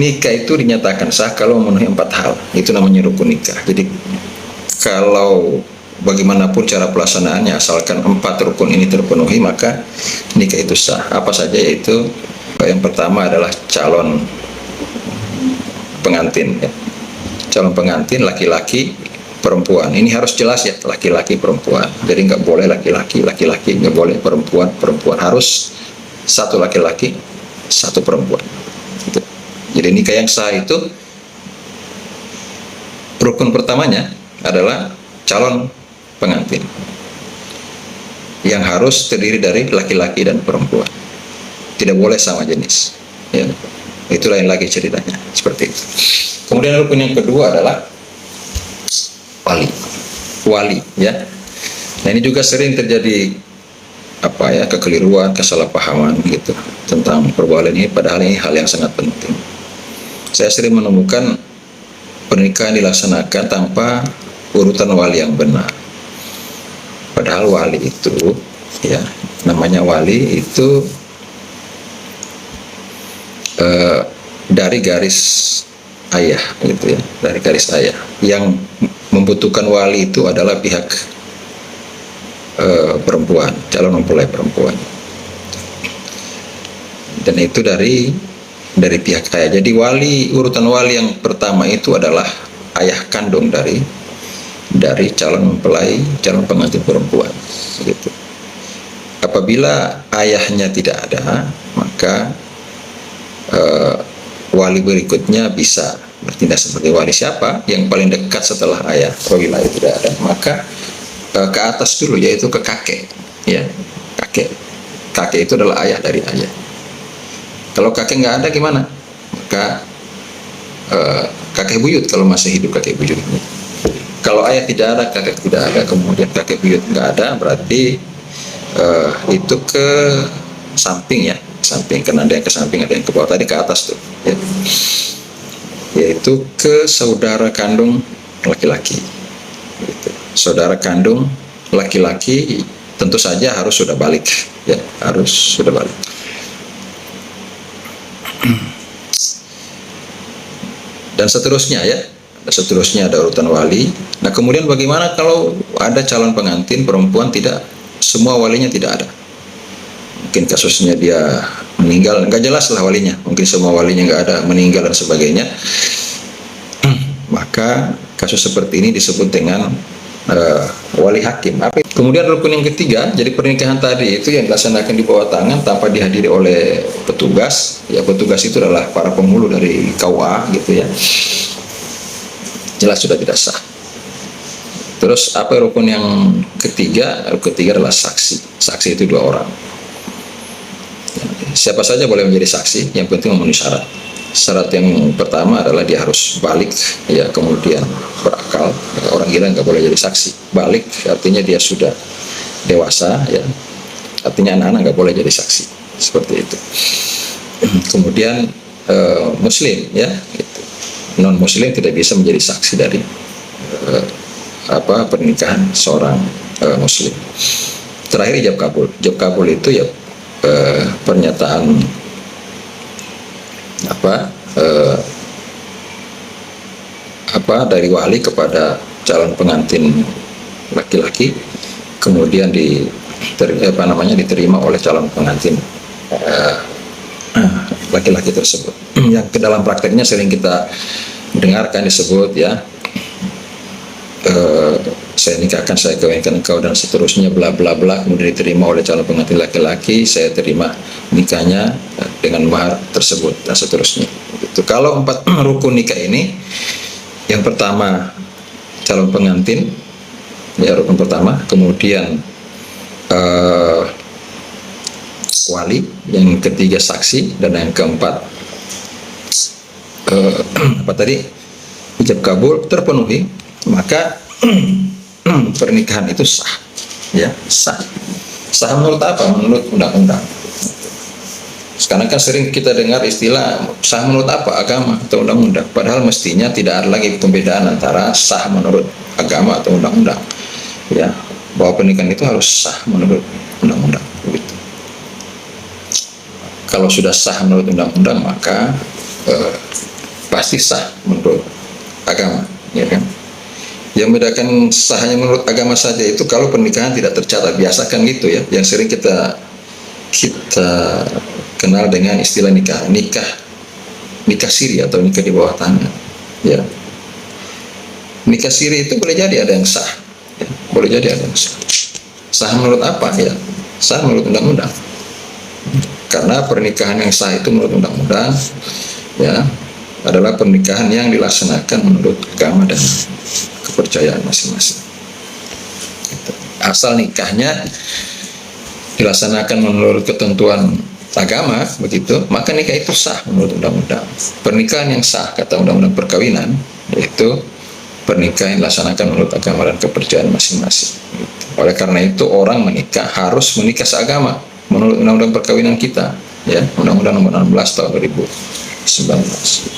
nikah itu dinyatakan sah kalau memenuhi 4 hal. Itu namanya rukun nikah. Jadi kalau bagaimanapun cara pelaksanaannya, asalkan 4 rukun ini terpenuhi, maka nikah itu sah. Apa saja? Yaitu yang pertama adalah calon pengantin, ya. Calon pengantin laki-laki, perempuan. Ini harus jelas ya, laki-laki, perempuan. Jadi nggak boleh laki-laki, nggak boleh perempuan, harus satu laki-laki, satu perempuan. Gitu. Jadi nikah yang sah itu rukun pertamanya adalah calon pengantin yang harus terdiri dari laki-laki dan perempuan. Tidak boleh sama jenis. Ya. Itu lain lagi ceritanya, seperti itu. Kemudian rukun yang kedua adalah wali, ya. Nah, ini juga sering terjadi kekeliruan, kesalahpahaman gitu tentang perwalian ini, padahal ini hal yang sangat penting. Saya sering menemukan pernikahan dilaksanakan tanpa urutan wali yang benar. Padahal wali itu, ya, namanya wali itu dari garis ayah, gitu ya, dari garis ayah. Yang membutuhkan wali itu adalah pihak perempuan, calon mempelai perempuan, dan itu dari pihak ayah. Jadi urutan wali yang pertama itu adalah ayah kandung dari calon mempelai, calon pengantin perempuan, gitu. Apabila ayahnya tidak ada, maka wali berikutnya bisa bertindak sebagai wali. Siapa yang paling dekat setelah ayah? Apabila itu tidak ada, maka ke atas dulu, yaitu ke kakek, ya. Kakek itu adalah ayah dari ayah. Kalau kakek nggak ada gimana? Maka kakek buyut, kalau masih hidup kakek buyut. Kalau ayah tidak ada, kakek tidak ada, kemudian kakek buyut nggak ada, berarti itu ke samping, ya. Samping, karena ada yang ke samping, ada yang ke bawah. Tadi ke atas tuh, ya. Yaitu ke saudara kandung laki-laki, gitu. Saudara kandung laki-laki tentu saja harus sudah balik, ya, harus sudah balik. Dan seterusnya, ya, seterusnya ada urutan wali. Nah, kemudian bagaimana kalau ada calon pengantin perempuan, tidak semua walinya tidak ada? Mungkin kasusnya dia meninggal, nggak jelas lah walinya, mungkin semua walinya nggak ada, meninggal dan sebagainya. Maka kasus seperti ini disebut dengan wali hakim. Kemudian rukun yang ketiga, jadi pernikahan tadi itu yang dilaksanakan di bawah tangan tanpa dihadiri oleh petugas. Ya, petugas itu adalah para penghulu dari KUA, gitu ya. Jelas sudah tidak sah. Terus apa rukun yang ketiga? Rukun ketiga adalah saksi. Saksi itu 2 orang. Siapa saja boleh menjadi saksi, yang penting memenuhi syarat. Syarat yang pertama adalah dia harus balik, ya, kemudian berakal. Ya, orang gila nggak boleh jadi saksi. Balik artinya dia sudah dewasa, ya. Artinya anak-anak nggak boleh jadi saksi, seperti itu. Kemudian Muslim, ya, gitu. Non Muslim tidak bisa menjadi saksi dari pernikahan seorang Muslim. Terakhir ijab kabul. Ijab kabul itu, ya, pernyataan dari wali kepada calon pengantin laki-laki, kemudian diterima oleh calon pengantin laki-laki tersebut. Yang ke dalam prakteknya sering kita dengarkan disebut, ya, saya nikahkan, saya kawinkan engkau, dan seterusnya, bla bla bla, kemudian diterima oleh calon pengantin laki-laki, saya terima nikahnya dengan mahar tersebut, dan seterusnya. Itu kalau 4 rukun nikah ini, yang pertama calon pengantin, ya, rukun pertama, kemudian wali, yang ketiga saksi, dan yang keempat ijab kabul terpenuhi, maka pernikahan itu sah, ya, sah. Sah menurut apa? Menurut undang-undang. Sekarang kan sering kita dengar istilah sah menurut apa? Agama atau undang-undang. Padahal mestinya tidak ada lagi pembedaan antara sah menurut agama atau undang-undang, ya, bahwa pernikahan itu harus sah menurut undang-undang, begitu. Kalau sudah sah menurut undang-undang, maka pasti sah menurut agama, ya kan? Yang membedakan sahnya menurut agama saja itu kalau pernikahan tidak tercatat, biasa kan gitu ya, yang sering kita kenal dengan istilah nikah siri atau nikah di bawah tanah, ya. Nikah siri itu boleh jadi ada yang sah, ya. Boleh jadi ada yang sah. Sah menurut apa? Ya, sah menurut undang-undang. Karena pernikahan yang sah itu menurut undang-undang, ya, adalah pernikahan yang dilaksanakan menurut agama dan kepercayaan masing-masing. Asal nikahnya dilaksanakan menurut ketentuan agama, begitu, maka nikah itu sah menurut undang-undang. Pernikahan yang sah kata undang-undang perkawinan yaitu pernikahan yang dilaksanakan menurut agama dan kepercayaan masing-masing. Oleh karena itu orang menikah harus menikah seagama menurut undang-undang perkawinan kita, ya, Undang-Undang Nomor 16 Tahun 2019.